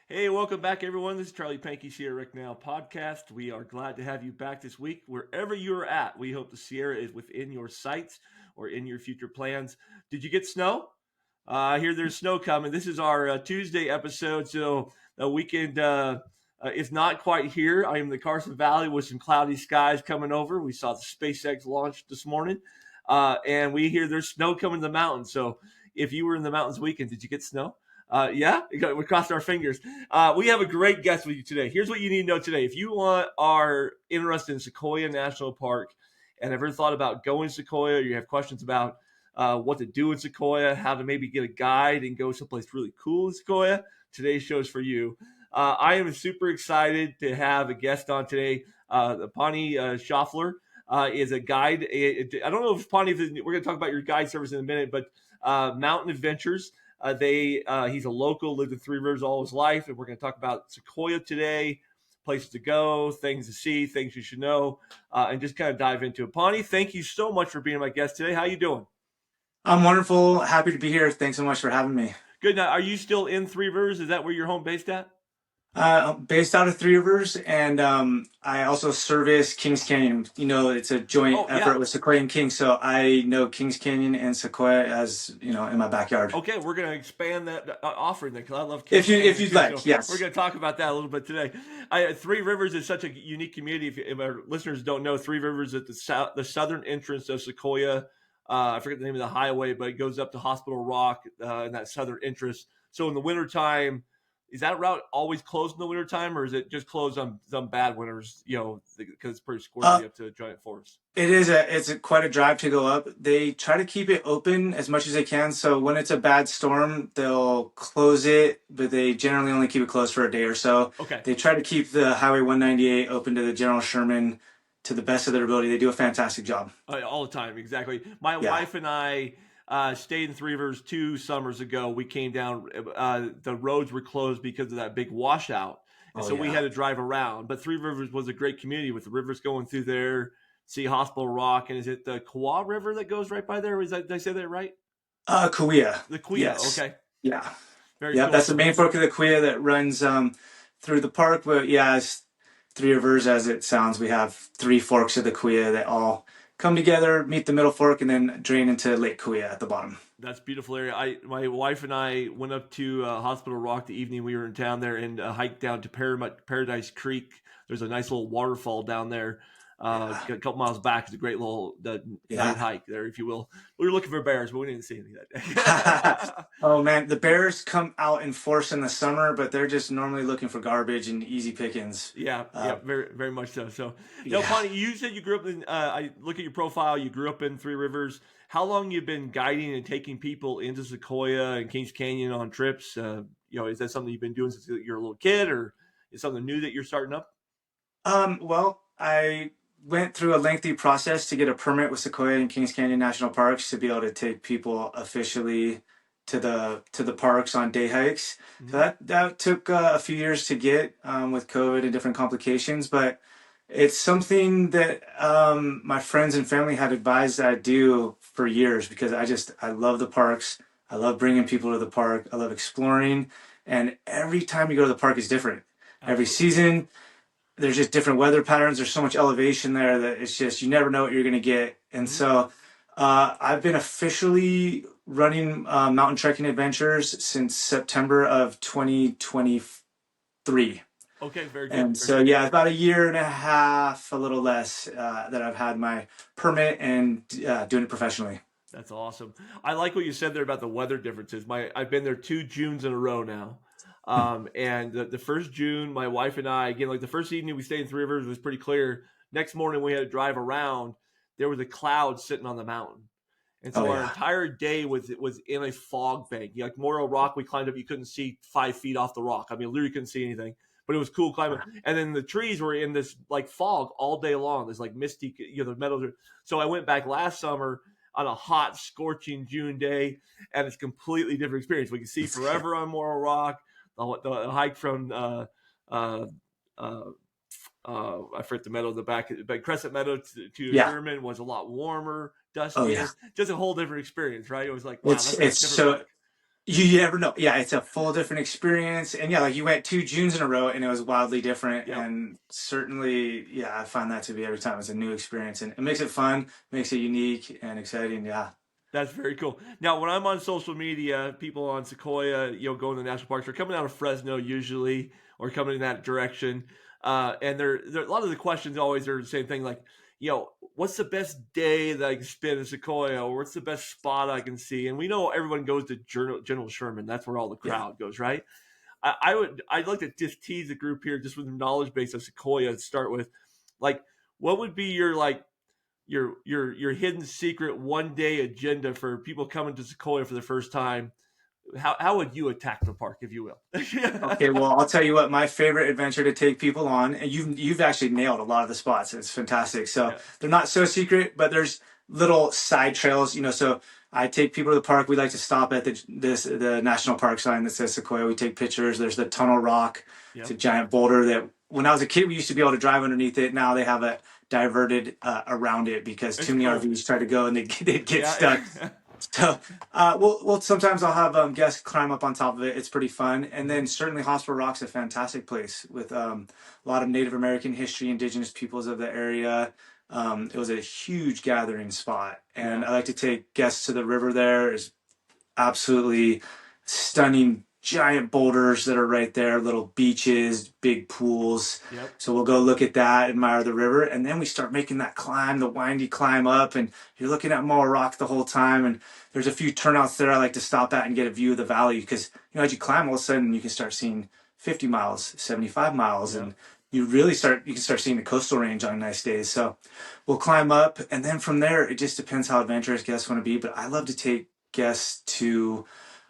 Hey, welcome back, everyone. This is Charlie Pankey, Sierra Rick Now podcast. We are glad to have you back this week. Wherever you're at, we hope the Sierra is within your sights or in your future plans. Did you get snow? I hear there's snow coming. This is our Tuesday episode, so the weekend is not quite here. I am in the Carson Valley with some cloudy skies coming over. We saw the SpaceX launch this morning, and we hear there's snow coming to the mountains. So if you were in the mountains weekend, did you get snow? Yeah, we crossed our fingers. We have a great guest with you today. Here's what you need to know today. If you are interested in Sequoia National Park and have ever thought about going to Sequoia, or you have questions about what to do in Sequoia, how to maybe get a guide and go someplace really cool in Sequoia, today's show is for you. I am super excited to have a guest on today. The Pani Schaffler is a guide. I don't know if Pani, we're going to talk about your guide service in a minute, but Mountain Adventures. He's a local, lived in Three Rivers all his life, and we're going to talk about Sequoia today, places to go, things to see, things you should know, and just kind of dive into it. Pawnee, thank you so much for being my guest today. How you doing? I'm wonderful. Happy to be here. Thanks so much for having me. Good. Now, are you still in Three Rivers? Is that where you're home based at? I'm based out of Three Rivers, and I also service Kings Canyon. It's a joint Oh, yeah. effort with Sequoia and Kings, so I know Kings Canyon and Sequoia as in my backyard. Okay, we're going to expand that offering then because I love If Kings you if Canyon you'd too. So like, we're yes. going to talk about that a little bit today. Three Rivers is such a unique community. If our listeners don't know, Three Rivers is at the southern entrance of Sequoia. I forget the name of the highway, but it goes up to Hospital Rock in that southern entrance. So in the wintertime, is that route always closed in the wintertime, or is it just closed on some bad winters, because it's pretty Uh, scorchy up to Giant Forest? quite a drive to go up. They try to keep it open as much as they can. So when it's a bad storm, they'll close it, but they generally only keep it closed for a day or so. Okay. They try to keep the Highway 198 open to the General Sherman to the best of their ability. They do a fantastic job. All the time, exactly. My Yeah. wife and I stayed in Three Rivers 2 summers ago. We came down. The roads were closed because of that big washout, and Oh so we yeah. had to drive around. But Three Rivers was a great community with the rivers going through there. See Hospital Rock, and is it the Kawa River that goes right by there? Did I say that right? Kauai. The Kuya. Yes. Okay, Yeah. very Yeah. cool. That's the So main fork of the Kauai that runs through the park. But yeah, it's Three Rivers as it sounds. We have three forks of the Kauai that all come together, meet the middle fork, and then drain into Lake Kauai at the bottom. that's a beautiful area. My wife and I went up to Hospital Rock the evening we were in town there and hiked down to Paradise Creek. There's a nice little waterfall down there. Yeah. A couple miles back. It's a great little night Yeah. hike there, if you will. We were looking for bears, but we didn't see any that day. Oh man, the bears come out in force in the summer, but they're just normally looking for garbage and easy pickings. Yeah, Uh, very, very much so. So, yeah. Bonnie, you said you grew up in. I look at your profile. You grew up in Three Rivers. How long you been guiding and taking people into Sequoia and Kings Canyon on trips? Is that something you've been doing since you're a little kid, or is something new that you're starting up? Well, I went through a lengthy process to get a permit with Sequoia and Kings Canyon National Parks to be able to take people officially to the parks on day hikes. So Mm-hmm. that took a few years to get with COVID and different complications, but it's something that my friends and family had advised that I do for years because I love the parks. I love bringing people to the park. I love exploring, and every time you go to the park is different. Every Absolutely. season there's just different weather patterns. There's so much elevation there that it's just you never know what you're going to get. And Mm-hmm. so I've been officially running mountain trekking adventures since September of 2023. Okay, very good. And Very so good. yeah, about a year and a half, a little less, that I've had my permit and doing it professionally. That's awesome. I like what you said there about the weather differences. I've been there 2 Junes in a row now. And the first June, my wife and I, again, like the first evening we stayed in Three Rivers was pretty clear. Next morning we had to drive around. There was a cloud sitting on the mountain. And Oh so our yeah. entire day was in a fog bank. Like Moro Rock, we climbed up, you couldn't see 5 feet off the rock. I mean, literally couldn't see anything, but it was cool climbing. And then the trees were in this like fog all day long. There's like misty, the meadows are. So I went back last summer on a hot, scorching June day, and it's a completely different experience. We can see forever on Moro Rock. The hike from uh, uh, I forget the meadow in the back, but Crescent Meadow to Yeah. Sherman was a lot warmer, Oh yeah. duskier, just a whole different experience, right? It was like, wow, It's that's a it's different so park. You never know. Yeah, it's a full different experience. And yeah, like you went 2 Junes in a row and it was wildly different. Yep. And certainly, yeah, I find that to be every time it's a new experience and it makes it fun, makes it unique and exciting. Yeah. That's very cool. Now, when I'm on social media, people on Sequoia, going to national parks, are coming out of Fresno usually, or coming in that direction. And they're a lot of the questions always are the same thing, like, what's the best day that I can spend in Sequoia, or what's the best spot I can see? And we know everyone goes to General Sherman. That's where all the Yeah. crowd goes, right? I'd like to just tease the group here, just with the knowledge base of Sequoia to start with. Like, what would be your your hidden secret 1 day agenda for people coming to Sequoia for the first time? How would you attack the park, if you will? Okay, well, I'll tell you what, my favorite adventure to take people on, and you've actually nailed a lot of the spots. It's fantastic. So Yeah. they're not so secret, but there's little side trails, so I take people to the park. We like to stop at the national park sign that says Sequoia. We take pictures. There's the Tunnel Rock. It's a Yep. giant boulder that when I was a kid, we used to be able to drive underneath it. Now they have it diverted around it because It's too many cool. RVs try to go and they'd get stuck. Yeah. So, well, sometimes I'll have guests climb up on top of it. It's pretty fun. And Mhm. then certainly Hospital Rock's a fantastic place with a lot of Native American history, indigenous peoples of the area. It was a huge gathering spot. And Yeah. I like to take guests to the river there. There's absolutely stunning giant boulders that are right there, little beaches, big pools. Yep. So we'll go look at that, admire the river, and then we start making that climb, the windy climb up, and you're looking at Moro Rock the whole time. And there's a few turnouts there I like to stop at and get a view of the valley because as you climb, all of a sudden you can start seeing 50 miles, 75 miles, and Yep. you can start seeing the coastal range on nice days. So we'll climb up, and then from there it just depends how adventurous guests want to be. But I love to take guests to,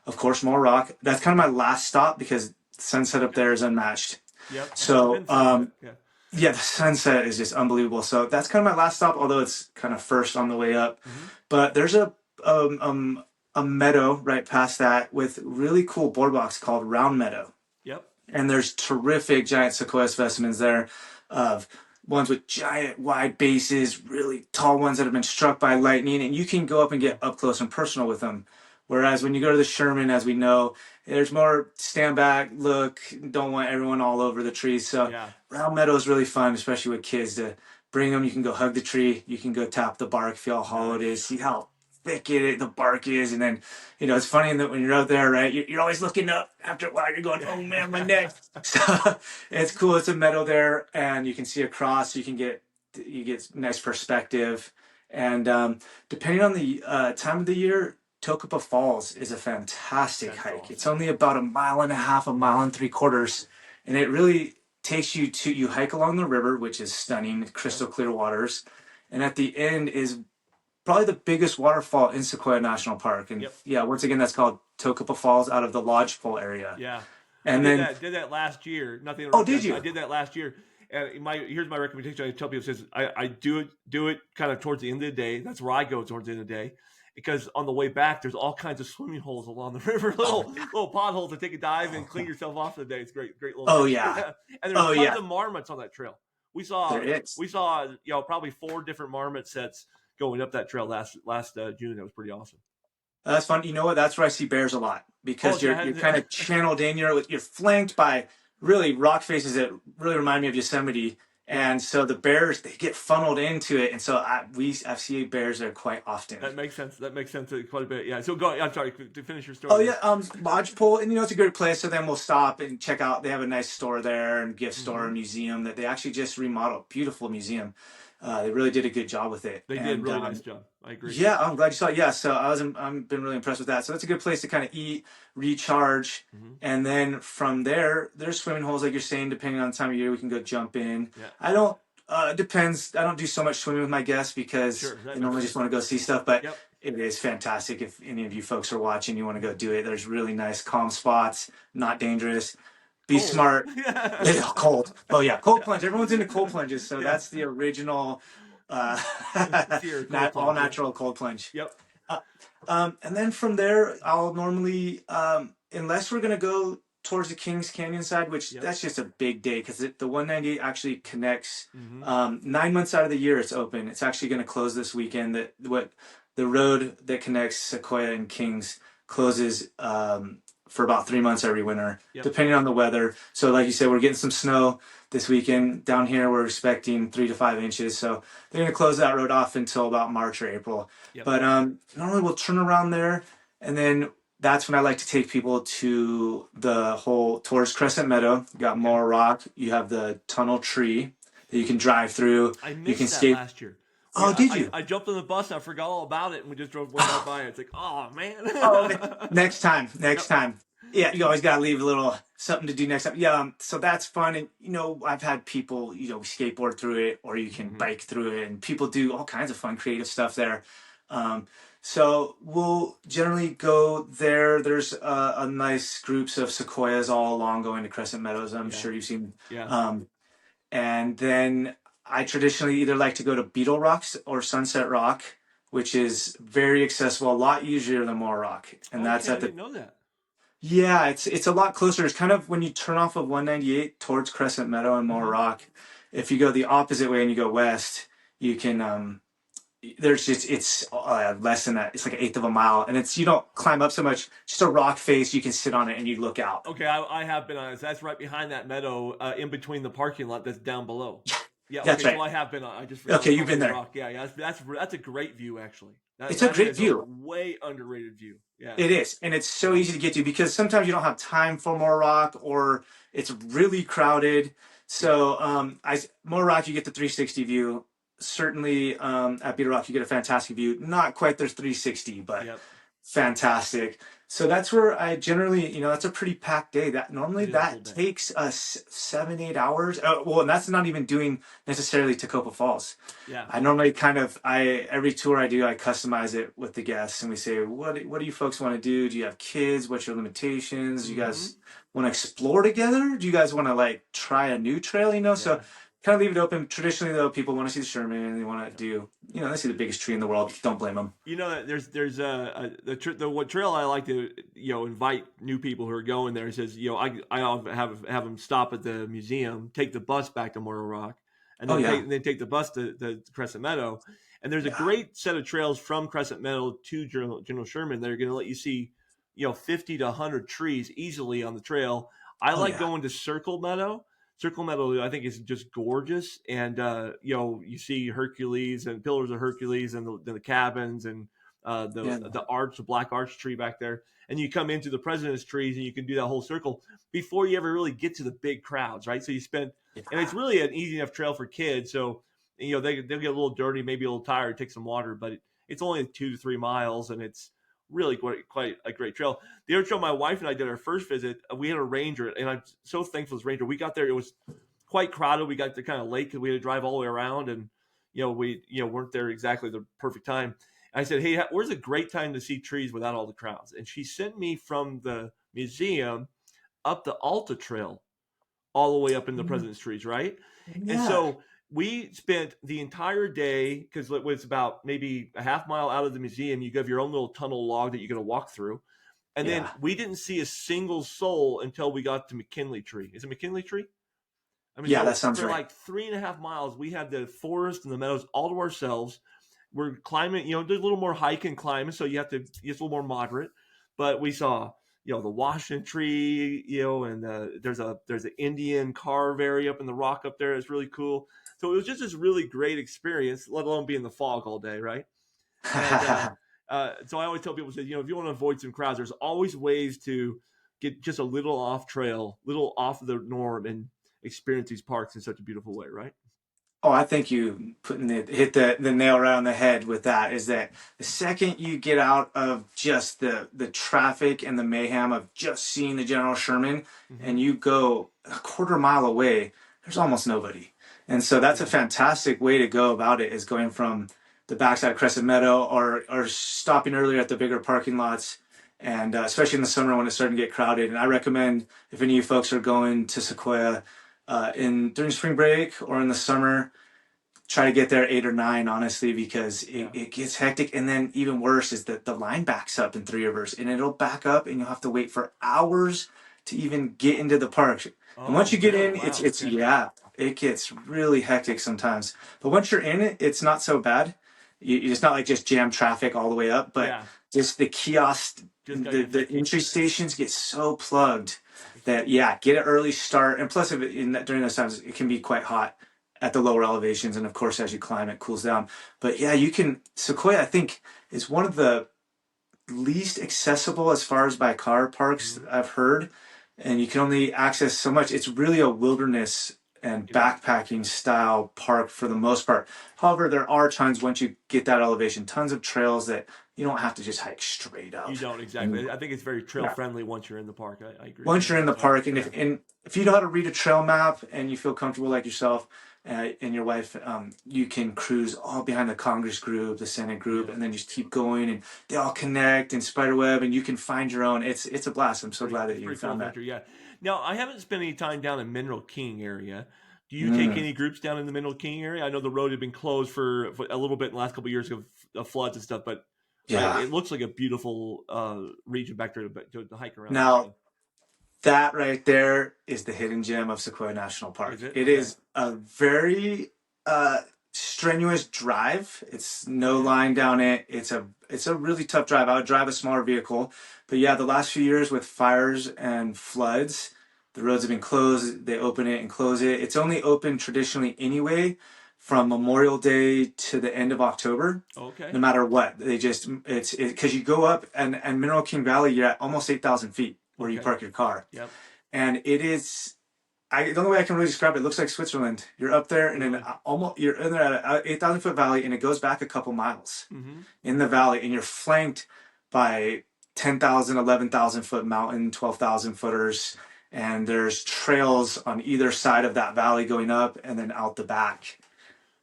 of course, Moro Rock. That's kind of my last stop because sunset up there is unmatched. Yep. I've So, been sunset. Yeah. yeah, the sunset is just unbelievable. So that's kind of my last stop, although it's kind of first on the way up. Hmm. But there's um, um, a meadow right past that with really cool boardwalks called Round Meadow. Yep. And there's terrific giant sequoia specimens there of ones with giant wide bases, really tall ones that have been struck by lightning, and you can go up and get up close and personal with them. Whereas when you go to the Sherman, as we know, there's more stand back, look, don't want everyone all over the trees. So Yeah. Round Meadow is really fun, especially with kids to bring them. You can go hug the tree, you can go tap the bark, feel how hollow it is, Nice. see how thick the bark is, and then it's funny that when you're out there, right, you're always looking up after a while. You're going, oh man, my neck. So it's cool. It's a meadow there, and you can see across. You get nice perspective, and depending on the time of the year, Tokopah Falls is a fantastic That's hike. It's awesome. only about a mile and a half, a mile and three quarters, and it really takes you hike along the river, which is stunning, Yep. crystal clear waters, and at the end is probably the biggest waterfall in Sequoia National Park. And Yep. yeah, once again, that's called Tokopah Falls out of the Lodgepole area. Yeah. I And did then, that last year. Not to oh, interrupt you. did I you? did that last year. And here's my recommendation. I tell people, says I do it kind of towards the end of the day. That's where I go towards the end of the day, because on the way back there's all kinds of swimming holes along the river, Oh, little potholes to take a dive and clean yourself off for the day. It's great little oh adventure. yeah. And there's Oh tons yeah. of marmots on that trail. We There saw is. probably 4 different marmot sets going up that trail last June. That was pretty awesome. That's fun. You know what? That's where I see bears a lot Oh, because so you're kind of channeled in. You're flanked by really rock faces that really remind me of Yosemite, yep. and so the bears they get funneled into it, and so I see bears there quite often. That makes sense. That makes sense quite a bit. Yeah. So go. I'm sorry to finish your Oh story yeah, there. Lodgepole, and it's a good place. So then we'll stop and check out. They have a nice store there and gift store Hmm. and museum that they actually just remodeled. Beautiful museum. They really did a good job with it. They did And really nice job. I agree. yeah, I'm glad you saw it. Yeah, so I'm been really impressed with that. So that's a good place to kind of eat, recharge, Hmm. and then from there, there's swimming holes like you're saying. Depending on the time of year, we can go jump in. Yeah. I don't. It depends. I don't do so much swimming with my guests because Sure. That they makes normally just sense. want to go see stuff. But Yep. it is fantastic if any of you folks are watching. You want to go do it. There's really nice, calm spots. Not dangerous. Be Cold. smart. Yeah. Yeah, cold. Oh yeah, cold plunge. Everyone's into cold plunges, so Yeah. that's the original, uh, Sierra cold not all plunge. Yeah. natural cold plunge. Yep. Uh, and then from there, I'll normally, unless we're gonna go towards the Kings Canyon side, which Yep. that's just a big day because the 198 actually connects. Hmm. 9 months out of the year, it's open. It's actually going to close this weekend. That what the road that connects Sequoia and Kings closes for about 3 months every winter, Yep. depending on the weather. So, like you said, we're getting some snow this weekend. Down here, we're expecting 3 to 5 inches. So, they're going to close that road off until about March or April. Yep. But normally we'll turn around there, and then that's when I like to take people to the whole towards Crescent Meadow. You got Okay. Moro Rock. You have the tunnel tree that you can drive through. I You can missed that skate. last year. Oh, did you? I jumped on the bus and I forgot all about it, and we just went right by it. It's like, oh man. Oh, next time, Yep. next time. Yeah, you always gotta leave a little something to do next time. Yeah, so that's fun, and I've had people, skateboard through it, or you can Hmm. bike through it, and people do all kinds of fun, creative stuff there. Um, so we'll generally go there. There's a nice groups of sequoias all along going to Crescent Meadows. I'm Yeah. sure you've seen. Yeah. Um, and then I traditionally either like to go to Beetle Rocks or Sunset Rock, which is very accessible, a lot easier than Moro Rock, and that's Okay, I at the didn't know that. yeah, it's a lot closer. It's kind of when you turn off of 198 towards Crescent Meadow and Moro Hmm. Rock. If you go the opposite way and you go west, you can there's just it's less than that. It's like an eighth of a mile, and it's you don't climb up so much. Just a rock face. You can sit on it and you look out. Okay, I have been on it. That's right behind that meadow, in between the parking lot that's down below. Yeah. That's Okay, so right. I have been on. I just forgot it Okay, was you've called been Moro there. Rock. Yeah, yeah. That's a great view actually. It's a That great is a view. way underrated view. Yeah. It is, and it's so Yeah. easy to get to because sometimes you don't have time for Moro Rock or it's really crowded. Yep. So Moro Rock, you get the 360 view. Certainly, at Beetle Rock, you get a fantastic view. Not quite their 360, but Yep. fantastic. So that's where I generally, that's a pretty packed day. That normally It is a full that day. takes us 7, 8 hours. Well, and that's not even doing necessarily Tokopah Falls. Yeah. I normally every tour I do, I customize it with the guests, and we say, what do you folks want to do? Do you have kids? What's your limitations? Do you Hmm. guys want to explore together? Do you guys want to like try a new trail? So Yeah. kind of leave it open. Traditionally, though, people want to see the Sherman and they want to Yeah. do, they see the biggest tree in the world. Don't blame them. You know that there's the what trail I like to invite new people who are going there. Says I have them stop at the museum, take the bus back to Moro Rock, and Oh yeah, then take the bus to Crescent Meadow. And there's a yeah, great set of trails from Crescent Meadow to General Sherman that are going to let you see 50 to 100 trees easily on the trail. I oh like yeah, going to Circle Meadow. Circle Meadow, I think, is just gorgeous, and you see Hercules and Pillars of Hercules and the cabins and yeah, the black arch tree back there, and you come into the President's trees and you can do that whole circle before you ever really get to the big crowds, right? So you spend, and it's yeah, really an easy enough trail for kids, so they'll get a little dirty, maybe a little tired, take some water, but it's only 2 to 3 miles, and it's really quite a great trail. The other trail my wife and I did our first visit, we had a ranger, and I'm so thankful this ranger. We got there, it was quite crowded. We got to kind of late because we had to drive all the way around, and we weren't there exactly the perfect time. And I said, "Hey, where's a great time to see trees without all the crowds?" And she sent me from the museum up the Alta Trail all the way up in the President's trees, right? And yeah, so we spent the entire day because it was about maybe a half mile out of the museum. You have your own little tunnel log that you're going to walk through. And then yeah, we didn't see a single soul until we got to McKinley Tree. Is it McKinley Tree? I mean, yeah. That so sounds for right. like 3.5 miles, we had the forest and the meadows all to ourselves. We're climbing, there's a little more hike and climbing, so it's a little more moderate. But we saw, the Washington tree, and there's an Indian carve area up in the rock up there. It's really cool. So it was just this really great experience, let alone be in the fog all day, right? And so I always tell people, say, if you want to avoid some crowds, there's always ways to get just a little off trail, little off of the norm, and experience these parks in such a beautiful way, right? Oh, I think you hit the nail right on the head with that. Is that the second you get out of just the traffic and the mayhem of just seeing the General Sherman, Hmm. and you go a quarter mile away, there's almost nobody. And so that's a Yeah. fantastic way to go about it. Is going from the backside of Crescent Meadow or stopping earlier at the bigger parking lots, and especially in the summer when it's starting to get crowded. And I recommend if any of you folks are going to Sequoia in during spring break or in the summer, try to get there 8 or 9, honestly, because Yeah. it gets hectic. And then even worse is that the line backs up in Three Rivers, and it'll back up, and you'll have to wait for hours to even get into the park. And once Oh, you get really? in, Wow. it's Okay. yeah, it gets really hectic sometimes. But once you're in it, it's not so bad. it's not like just jam traffic all the way up, but Yeah, just the kiosk, just gotta get to the that key. entry stations get so plugged that yeah, get an early start. And plus, during those times, it can be quite hot at the lower elevations, and of course, as you climb, it cools down. But yeah, you can. Sequoia, I think, is one of the least accessible as far as by car parks Mhm. I've heard, and you can only access so much. It's really a wilderness and It is. backpacking style park for the most part. However, there are times once you get that elevation, tons of trails that you don't have to just hike straight up. You don't And exactly. I think it's very trail yeah, friendly once you're in the park. I agree with once that you're in as the well. park, and Yeah. if you know how to read a trail map and you feel comfortable like yourself and your wife, you can cruise all behind the Congress group, the Senate group, Yep. and then just keep going, and they all connect in spiderweb, and you can find your own. It's a blast. I'm so glad that It's you pretty cool found that. adventure. Yeah. Now I haven't spent any time down in Mineral King area. Do you take Mm, any groups down in the Mineral King area? I know the road had been closed for a little bit in the last couple of years of floods and stuff, but yeah. it looks like a beautiful region back there to hike around too. Now So that right there is the hidden gem of Sequoia National Park. is it It okay? is a very strenuous drive. It's no Okay. line down it. It's a really tough drive. I would drive a smaller vehicle, but yeah, the last few years with fires and floods, the roads have been closed. They open it and close it. It's only open traditionally anyway from Memorial Day to the end of October. Okay. No matter what, they just it's because you go up and Mineral King Valley, you're at almost 8,000 feet where you Okay. park your car, Yep. and it is. The only way I can really describe it, it looks like Switzerland. You're up there, and then Really. almost you're in there at an 8,000 foot valley, and it goes back a couple miles Mm-hmm. in the valley, and you're flanked by 10,000, 11,000 foot mountain, 12,000 footers, and there's trails on either side of that valley going up and then out the back.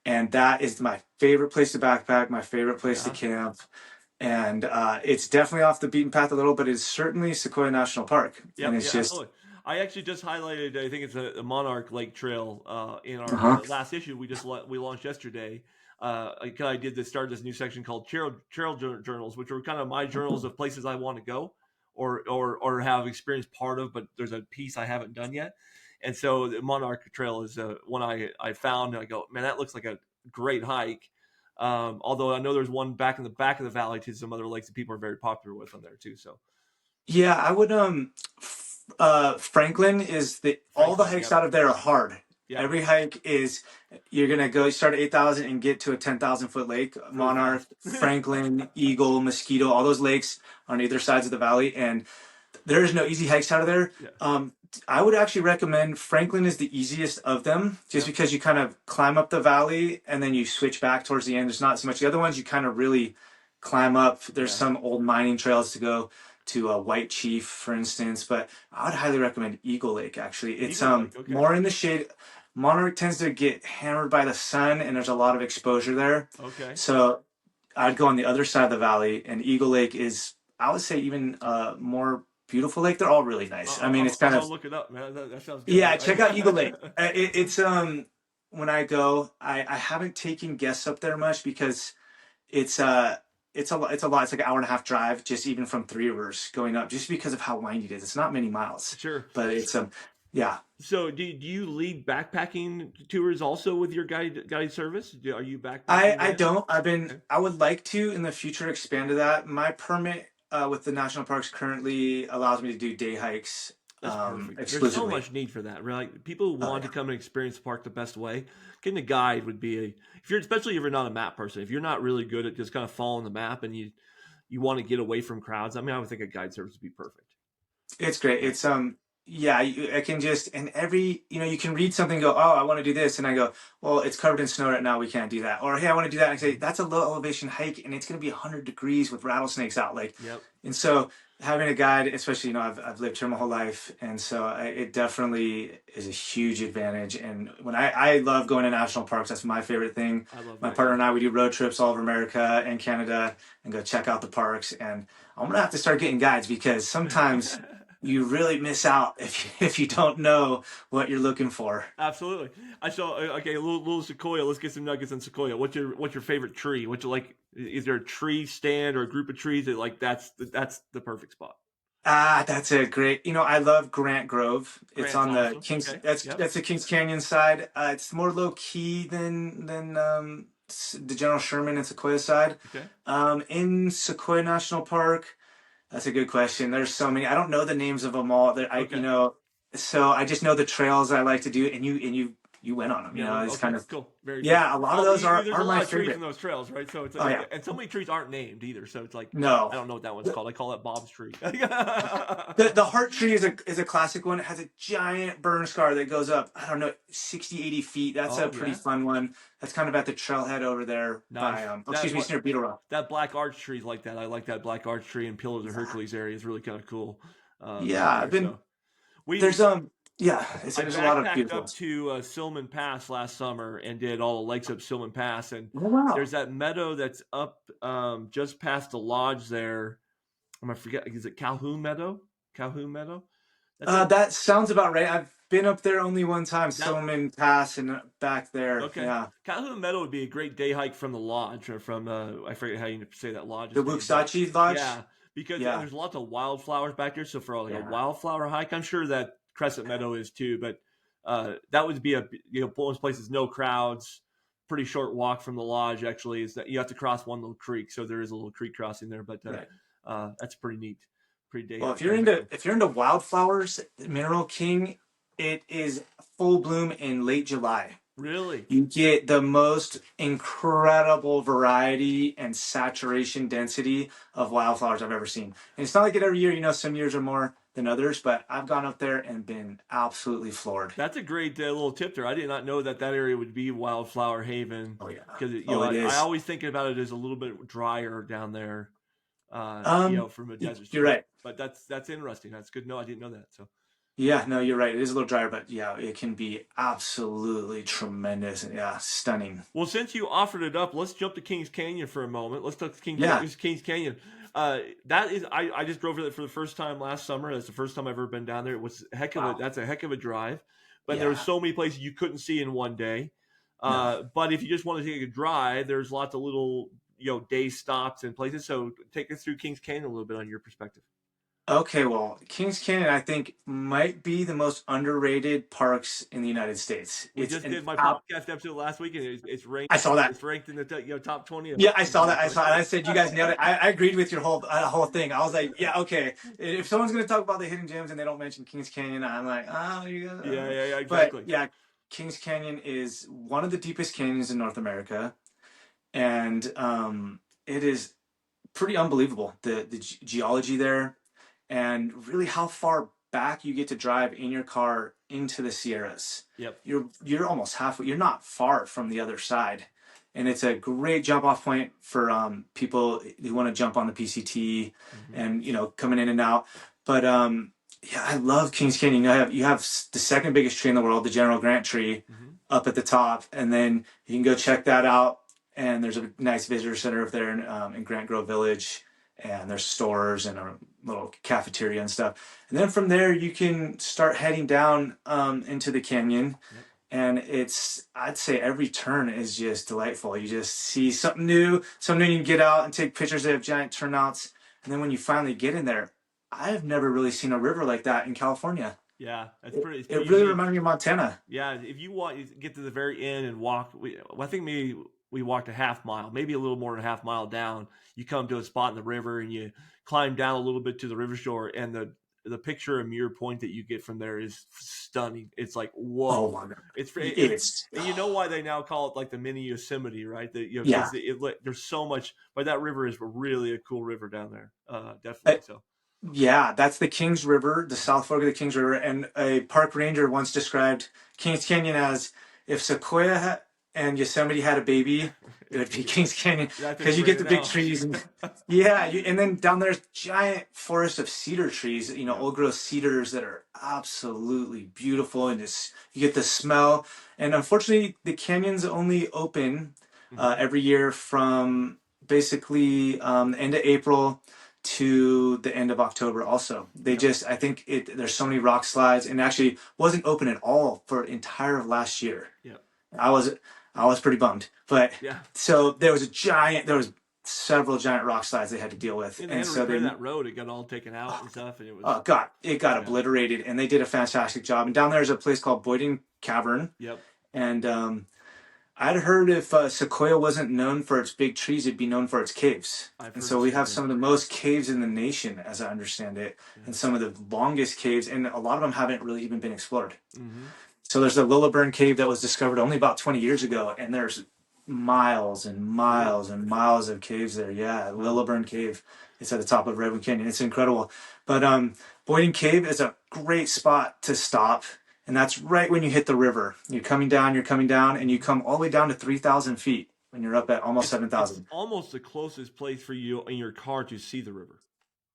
And that is my favorite place to backpack, my favorite place to Yeah. camp. And it's definitely off the beaten path a little, but it's certainly Sequoia National Park. And Yep, it's yeah, just, absolutely. I actually just highlighted. I think it's a Monarch Lake Trail in our uh-huh. last issue we launched yesterday. I did this started this new section called Journals, which are kind of my journals of places I want to go or have experienced part of, but there's a piece I haven't done yet. And so the Monarch Trail is one I found. And I go, man, that looks like a great hike. Although I know there's one back in the back of the valley to some other lakes that people are very popular with on there too. So Yeah, I would Franklin is the all the Franklin, hikes yep, out of there are hard. yep, Every hike is you're gonna go start at 8,000 and get to a 10,000 foot lake. really Monarch, fast. Franklin, Eagle, Mosquito, all those lakes on either sides of the valley, and there's no easy hikes out of there. Yeah. I would actually recommend Franklin is the easiest of them, just Yep. because you kind of climb up the valley and then you switch back towards the end. There's not so much. The other ones you kind of really climb up. There's Yeah. some old mining trails to go to White Chief, for instance, but I would highly recommend Eagle Lake. Actually, it's Eagle Lake. Okay. more in the shade. Monarch tends to get hammered by the sun, and there's a lot of exposure there. Okay. So I'd go on the other side of the valley, and Eagle Lake is, I would say, even more beautiful lake. They're all really nice. I mean, it's I'm kind gonna of look it up, man. That sounds good. yeah. Check out Eagle Lake. It's when I go, I haven't taken guests up there much because it's it's a lot. It's like an hour and a half drive just even from Three Rivers going up, just because of how windy it is. It's not many miles, Sure. but it's yeah. So, do you lead backpacking tours also with your guide service? Are you I backpacking I guide? don't. Okay. I would like to in the future expand to that. My permit with the national parks currently allows me to do day hikes That's perfect. There's so exclusively. much need for that, right? Like, people who Oh want to yeah. come and experience the park the best way. Getting a guide would be if you're especially if you're not a map person, if you're not really good at just kind of following the map and you want to get away from crowds. I mean, I would think a guide service would be perfect. It's great. Yeah. It's yeah, I can just and every you can read something and go, oh, I want to do this, and I go, well, it's covered in snow right now, we can't do that. Or hey, I want to do that, and I say Mhm. that's a low elevation hike, and it's going to be 100 degrees with rattlesnakes out, like, Yep. and so having a guide, especially I've lived here my whole life, and so it definitely is a huge advantage. And when I love going to national parks, that's my favorite thing. I love My that. partner Yeah. and I we do road trips all over America and Canada and go check out the parks, and I'm gonna have to start getting guides because sometimes you really miss out if you don't know what you're looking for. Absolutely. I saw. Okay, a little Sequoia. Let's get some nuggets on Sequoia. What's your favorite tree? What you like? Is there a tree stand or a group of trees that like that's the perfect spot? Ah, that's a great. I love Grant Grove. It's Grant's on the awesome. Kings. Okay. That's Yep. the Kings Canyon side. It's more low key than the General Sherman and Sequoia side. Okay. In Sequoia National Park, that's a good question. There's so many. I don't know the names of them all. Okay. So I just know the trails I like to do, and you went on them. Yeah. Well, It's okay. kind of, Cool. Very cool. yeah. A lot of those There's are a my lot of trees in favorite. those trails, right? So it's Oh like, yeah, and so many trees aren't named either. So it's like, I no. don't know what that one's called. I call that Bob's tree. The heart tree is a classic one. It has a giant burn scar that goes up, I don't know, 60, 80 feet. That's a Oh pretty yeah. fun one. That's kind of at the trailhead over there Nice. by That it's what near Beetle Rock. that black arch trees like that. I like that black arch tree and Pillars of Yeah. Hercules area is really kind of cool, Yeah, out I've there. been So we there's yeah, I there's a lot of backpacked beautiful up ones. to Silman Pass last summer and did all the lakes up Silman Pass, and Oh wow. there's that meadow that's up just past the lodge there. I'm gonna forget. Is it Calhoun Meadow? Calhoun Meadow. That's a That sounds about right. I've been up there only one time, that Silman Pass and back there. okay. Yeah. Calhoun Meadow would be a great day hike from the lodge or from I forget how you say that The lodge's name, but Wuxachi Lodge. yeah, because and Yeah. there's lots of wildflowers back there. So for like a Yeah. wildflower hike, I'm sure that Crescent Meadow is too. But that would be one of those places, no crowds, pretty short walk from the lodge. Actually, is that you have to cross one little creek, so there is a little creek crossing there. But Right. that's pretty neat, pretty day Well, hike kind of thing. if you're into wildflowers, Mineral King, it is full bloom in late July. Really? You get the most incredible variety and saturation density of wildflowers I've ever seen. And it's not like it every year, some years are more than others, but I've gone up there and been absolutely floored. That's a great little tip there. I did not know that area would be wildflower haven Oh, yeah. because Oh, it I is. always think about it as a little bit drier down there, from a desert. You're right. But that's interesting. That's good. No, I didn't know that. So Yeah, no, you're right. It is a little drier, but yeah, it can be absolutely tremendous. Yeah, stunning. well, since you offered it up, let's jump to Kings Canyon for a moment. Let's talk Yeah. Kings Canyon. That is I just drove it for the first time last summer. That's the first time I've ever been down there. It was a heck of Wow. that's a heck of a drive. But there were Yeah. so many places you couldn't see in one day. No. But if you just want to take a drive, there's lots of little day stops and places. So take us through Kings Canyon a little bit on your perspective. Okay, well, Kings Canyon, I think, might be the most underrated parks in the United States. We It's just an did my out. podcast episode last week, and it's ranked. I saw that. It's ranked in the top 20 of Yeah, I saw that. I places. saw it. I said you guys nailed it. I agreed with your whole thing. I was like, yeah, okay. If someone's gonna talk about the hidden gems and they don't mention Kings Canyon, I'm like, oh, you guys. Yeah, But exactly. yeah, Kings Canyon is one of the deepest canyons in North America, and it is pretty unbelievable. The geology there, and really how far back you get to drive in your car into the Sierras. Yep. You're almost halfway. You're not far from the other side, and it's a great jump off point for people who want to jump on the PCT and coming in and out. But yeah, I love Kings Canyon. You have the second biggest tree in the world, the General Grant tree, up at the top, and then you can go check that out. And there's a nice visitor center up there in Grant Grove Village, and there's stores and a little cafeteria and stuff. And then from there, you can start heading down into the canyon. Yep. And I'd say every turn is just delightful. You just see something new, something you can get out and take pictures. They have giant turnouts. And then when you finally get in there, I've never really seen a river like that in California. Yeah, it's It, pretty. It's it pretty really unique. reminded me of Montana. Yeah, if you want, you get to the very end and walk. I think maybe we walked a half mile, maybe a little more than a half mile down. You come to a spot in the river and you climb down a little bit to the river shore, and the picture and mirror point that you get from there is stunning. It's like whoa. Oh my God. It's and you know why they now call it like the mini Yosemite, right? That Yeah. there's so much, but that river is really a cool river down there. Definitely so. Yeah, that's the Kings River, the South Fork of the Kings River. And a park ranger once described Kings Canyon as if Sequoia and Yosemite had a baby, it would be Kings Canyon because you get the big trees. And yeah, and then down there's giant forest of cedar trees, old growth cedars that are absolutely beautiful. And you get the smell. And unfortunately, the canyon's only open every year from basically the end of April to the end of October. Also, I think there's so many rock slides, and actually wasn't open at all for entire of last year. Yeah. I was pretty bummed, but Yeah. so there was several giant rock slides they had to deal with, And they had to repair that road. It got all taken out and stuff, and it was. Oh God, it got obliterated, and they did a fantastic job. And down there is a place called Boyden Cavern. Yep. And I'd heard if Sequoia wasn't known for its big trees, it'd be known for its caves. I've And heard so the we same have thing. some of the most caves in the nation, as I understand it, Yeah. and some of the longest caves, and a lot of them haven't really even been explored. Mm-hmm. So there's a Lilliburn cave that was discovered only about 20 years ago, and there's miles and Really? miles and miles of caves there. Yeah, Wow. Lilliburn Cave. It's at the top of Redwood Canyon. It's incredible. But Boyding Cave is a great spot to stop, and that's right when you hit the river. You're coming down, and you Mm-hmm. come all the way down to 3,000 feet when you're up at almost It's 7,000. almost the closest place for you in your car to see the river,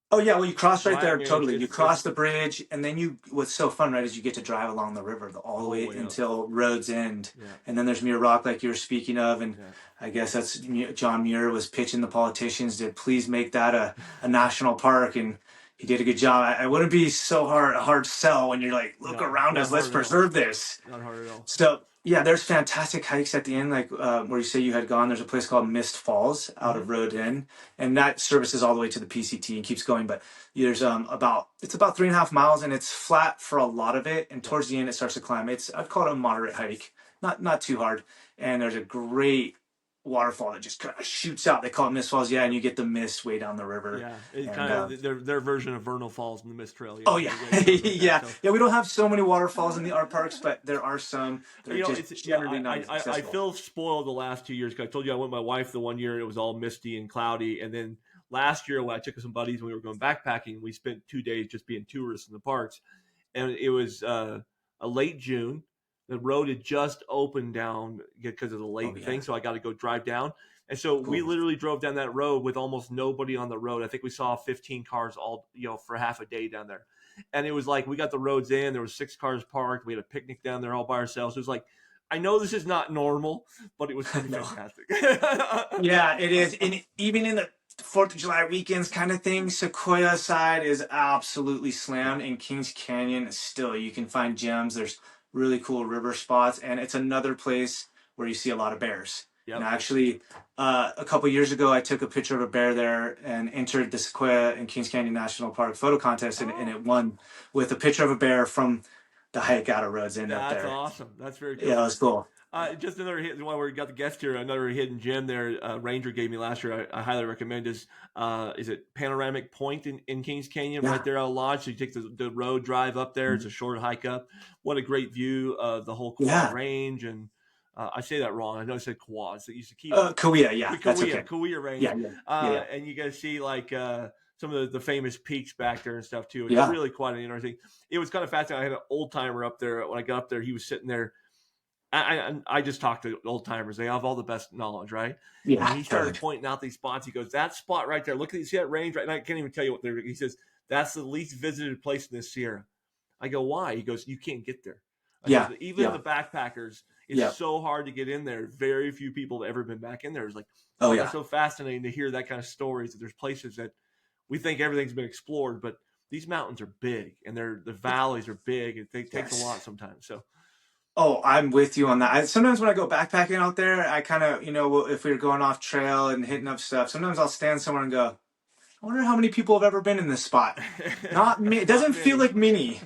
Oh yeah, well you cross right right? I there mean, totally. You cross it's the bridge, and then you. What's so fun, right, is you get to drive along the river all the the whole way way up. until Road's End, Yeah, and then there's Muir Rock, like you were speaking of, and yeah. I guess that's John Muir was pitching the politicians to please make that a national park, and he did a good job. I wouldn't be so hard sell when you're like, look No, around not us, let's hard at all. preserve this. Not hard at all. So yeah, there's fantastic hikes at the end, like where you say you had gone. There's a place called Mist Falls out Mm-hmm. of Road Inn, and that services all the way to the PCT and keeps going. But there's it's about 3.5 miles, and it's flat for a lot of it. And Yep. towards the end, it starts to climb. I'd call it a moderate hike, not too hard. And there's a great waterfall that just kind of shoots out. They call it Mist Falls, yeah, and you get the mist way down the river. Yeah, it's And kind of their version of Vernal Falls in the Mist Trail. Yeah, oh the yeah, way it goes like that. yeah, So yeah. We don't have so many waterfalls in the art parks, but there are some. They're just it's generally not as I accessible. feel spoiled the last 2 years. 'Cause I told you I went with my wife the one year and it was all misty and cloudy, and then last year when I took some buddies when we were going backpacking, we spent 2 days just being tourists in the parks, and it was a late June. The road had just opened down because of the Oh late yeah, thing, so I got to go drive down. And so we cool. literally drove down that road with almost nobody on the road. I think we saw 15 cars all for half a day down there, and it was like we got the roads in. There was 6 cars parked. We had a picnic down there all by ourselves. It was like I know this is not normal, but it was pretty No, fantastic. yeah, it is, and even in the Fourth of July weekends kind of thing, Sequoia side is absolutely Yeah. slammed. In Kings Canyon, still you can find gems. There's really cool river spots, and it's another place where you see a lot of bears. And Yep. actually, a couple years ago, I took a picture of a bear there and entered the Sequoia and Kings Canyon National Park photo contest, and Oh, it won with a picture of a bear from the hike out of Roads End up that's there. awesome. That's very Yeah, cool. it was cool. Just another hit. While we got the guest here, another hidden gem there. Ranger gave me last year. I highly recommend is it Panoramic Point in Kings Canyon right Yeah. there out of Lodge. So you take the road drive up there. It's a short hike up. What a great view of the whole Quad Yeah. Range. And I say that wrong. I know I said quads. That used to keep Kauai, yeah, that's okay. Kauai Range. Yeah, yeah. And you got to see like some of the famous peaks back there and stuff too. It's Yeah. really quite an interesting. It was kind of fascinating. I had an old timer up there when I got up there. He was sitting there. I just talk to old timers. They have all the best knowledge, right? And Yeah, he started totally. pointing out these spots. He goes, "That spot right there. Look at see that range right now. I can't even tell you what they're." He says, "That's the least visited place in this Sierra." I go, "Why?" He goes, "You can't get there." I said, Yeah, "Even yeah, the backpackers, it's yeah. so hard to get in there. Very few people have ever been back in there." It's like, Oh oh, that's yeah. so fascinating to hear that kind of stories. That there's places that we think everything's been explored, but these mountains are big and the valleys are big. It takes a lot Yes. sometimes. So Oh, I'm with you on that. Sometimes when I go backpacking out there, I kind of, if we are going off trail and hitting up stuff, sometimes I'll stand somewhere and go, I wonder how many people have ever been in this spot. Not me. It not doesn't feel many. like many.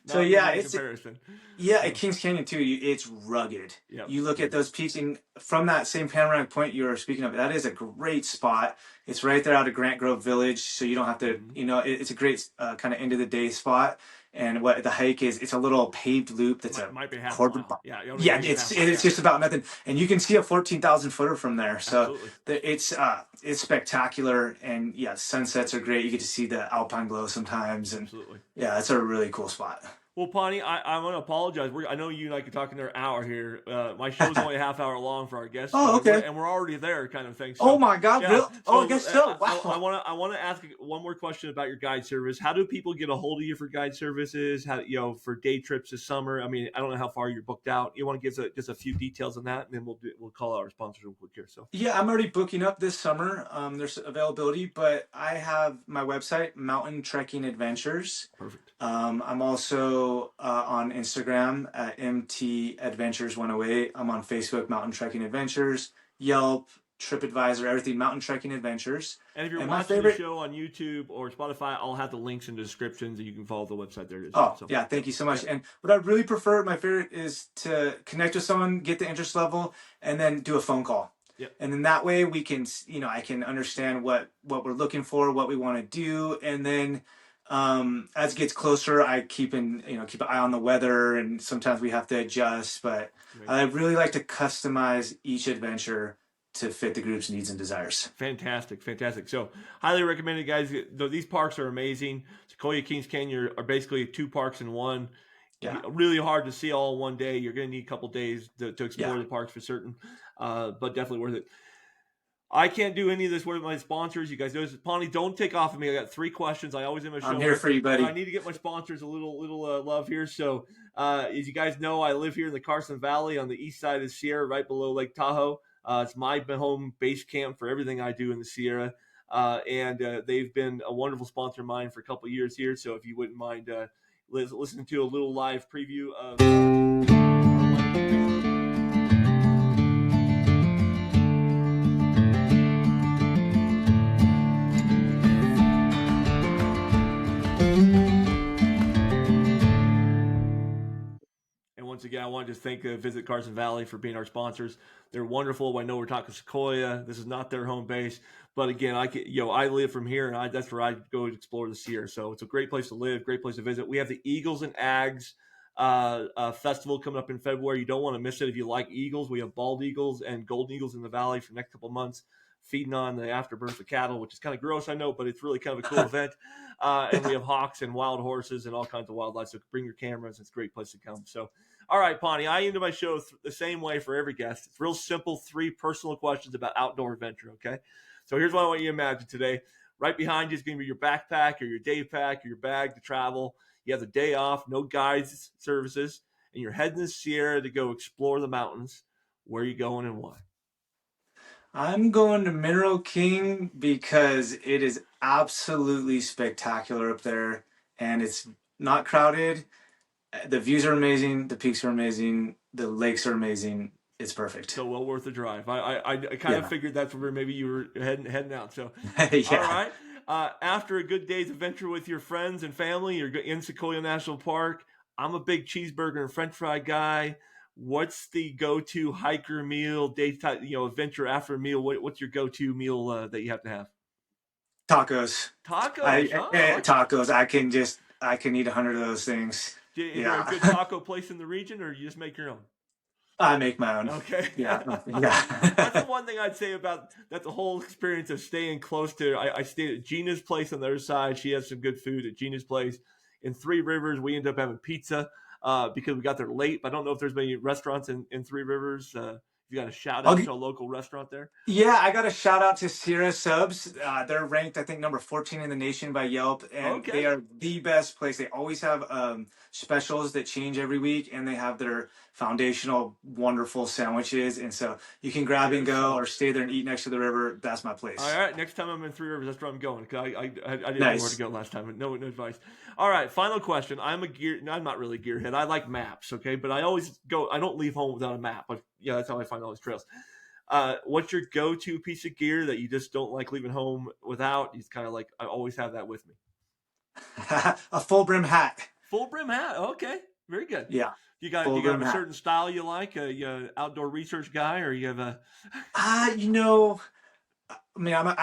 So Not yeah, many in it's comparison. yeah, at So, Kings Canyon too, it's rugged. yep, You look at rugged. those peaks, and from that same panoramic point you were speaking of, that is a great spot. It's right there out of Grant Grove Village, so you don't have to, Mm-hmm. it's a great kind of end of the day spot. And what the hike is, it's a little paved loop that's a Might be half a quarter. mile. Yeah, Yeah, maybe it's half a mile. it's Yeah, just about nothing, and you can see a 14,000 footer from there. So absolutely, it's spectacular, and yeah, sunsets are great. You get to see the alpine glow sometimes, and absolutely. yeah, it's a really cool spot. Well, Pani, I want to apologize. I know you and I could talk another hour here. My show's only a half hour long for our guests, Oh, okay. and we're already there, kind of thing. Oh So, my God, yeah. really? Oh, I So guess so. I Wow. want to ask one more question about your guide service. How do people get a hold of you for guide services? How for day trips this summer? I mean, I don't know how far you're booked out. You want to give just a few details on that, and then we'll call out our sponsors real quick here. So Yeah, I'm already booking up this summer. There's availability, but I have my website, Mountain Trekking Adventures. perfect. I'm also on Instagram at MT Adventures 108. I'm on Facebook, Mountain Trekking Adventures, Yelp, TripAdvisor, everything, mountain trekking adventures. And if you're And my watching the favorite, show on YouTube or Spotify, I'll have the links in the descriptions, and you can follow the website there as well. oh, So, yeah, yep, thank you so much. yep, And what I really prefer, my favorite is to connect with someone, get the interest level, and then do a phone call. yep. And then that way we can, I can understand what we're looking for, what we want to do. And then as it gets closer, I keep keep an eye on the weather, and sometimes we have to adjust, but Great. I really like to customize each adventure to fit the group's needs and desires. Fantastic, fantastic. So, highly recommended, guys. These parks are amazing. Sequoia Kings Canyon are basically 2 parks in one. Yeah. Really hard to see all in one day. You're going to need a couple days to explore Yeah. the parks for certain, but definitely worth it. I can't do any of this without my sponsors. You guys notice, Pani, don't take off of me. I got 3 questions. I always am a show. I'm here for you, buddy. I need to get my sponsors a little love here. So, as you guys know, I live here in the Carson Valley on the east side of the Sierra, right below Lake Tahoe. It's my home base camp for everything I do in the Sierra. And they've been a wonderful sponsor of mine for a couple of years here. So if you wouldn't mind listening to a little live preview of once again, I want to just thank Visit Carson Valley for being our sponsors. They're wonderful. I know we're talking Sequoia. This is not their home base, but again, I live from here, and that's where I go to explore the Sierra. So it's a great place to live, great place to visit. We have the Eagles and Ags festival coming up in February. You don't want to miss it if you like eagles. We have bald eagles and golden eagles in the valley for the next couple of months, feeding on the afterbirth of cattle, which is kind of gross, I know, but it's really kind of a cool event. And we have hawks and wild horses and all kinds of wildlife. So bring your cameras. It's a great place to come. So, all right, Pani, I end my show the same way for every guest. It's real simple, 3 personal questions about outdoor adventure, okay? So here's what I want you to imagine today. Right behind you is going to be your backpack or your day pack or your bag to travel. You have the day off, no guides services, and you're heading to the Sierra to go explore the mountains. Where are you going and why? I'm going to Mineral King because it is absolutely spectacular up there, and it's not crowded. The views are amazing. The peaks are amazing. The lakes are amazing. It's perfect. So well worth the drive. I kind of figured that's where maybe you were heading out. So, Yeah. All right. After a good day's adventure with your friends and family, you're in Sequoia National Park. I'm a big cheeseburger and French fry guy. What's the go-to hiker meal, daytime, adventure after a meal? What's your go-to meal that you have to have? Tacos. Tacos. Tacos. I can eat 100 of those things. Is there a good taco place in the region, or you just make your own? I make my own. Okay. Yeah. That's the one thing I'd say about that. The whole experience of staying close to. I stayed at Gina's place on the other side. She has some good food at Gina's place. In 3 Rivers, we ended up having pizza because we got there late. But I don't know if there's many restaurants in 3 Rivers. You got a shout out to a local restaurant there? Yeah, I got a shout out to Sierra Subs. They're ranked, I think, number 14 in the nation by Yelp, and they are the best place. They always have specials that change every week, and they have their foundational, wonderful sandwiches. And so you can grab and go or stay there and eat next to the river. That's my place. All right, next time I'm in 3 Rivers, that's where I'm going. I didn't know where to go last time. No advice. All right, final question. I'm not really a gearhead. I like maps, okay? But I always go. I don't leave home without a map. That's how I find all these trails. What's your go-to piece of gear that you just don't like leaving home without? It's kind of like, I always have that with me. A full brim hat. Full brim hat. Okay, very good. Yeah. You got a certain style you like? You an outdoor research guy, or you have a? I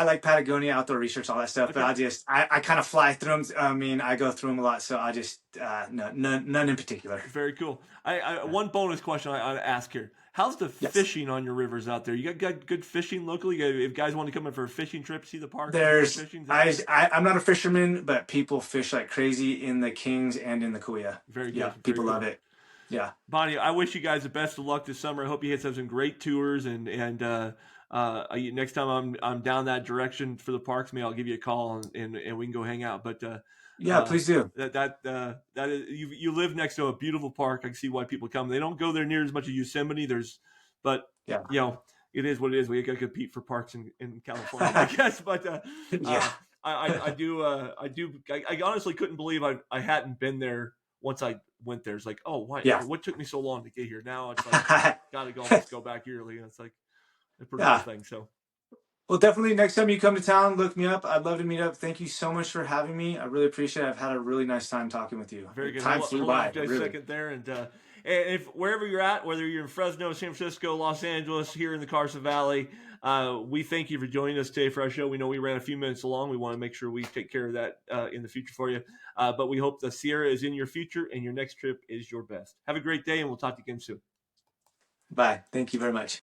like Patagonia, outdoor research, all that stuff. Okay. But I kind of fly through them. I go through them a lot, so I just none in particular. Very cool. One bonus question I ask here: how's the fishing on your rivers out there? You got good fishing locally? If guys want to come in for a fishing trip, see the park. I'm not a fisherman, but people fish like crazy in the Kings and in the Kuya. Very good. Yeah, people love it. Yeah, Bonnie, I wish you guys the best of luck this summer. I hope you guys have some great tours and next time I'm down that direction for the parks, maybe I'll give you a call and we can go hang out. But please do. That is you live next to a beautiful park. I can see why people come. They don't go there near as much as Yosemite. It is what it is. We got to compete for parks in California, I guess. But I honestly couldn't believe I hadn't been there once I went there. It's like, oh, why? Yeah. What took me so long to get here? Now it's like gotta go back yearly. And it's like a pretty cool thing. So Well, definitely next time you come to town, look me up. I'd love to meet up. Thank you so much for having me. I really appreciate it. I've had a really nice time talking with you. Very good. Time flew Hold on by, just a really. second there, and if wherever you're at, whether you're in Fresno, San Francisco, Los Angeles, here in the Carson Valley, we thank you for joining us today for our show. We know we ran a few minutes long. We want to make sure we take care of that in the future for you. But we hope the Sierra is in your future and your next trip is your best. Have a great day, and we'll talk to you again soon. Bye. Thank you very much.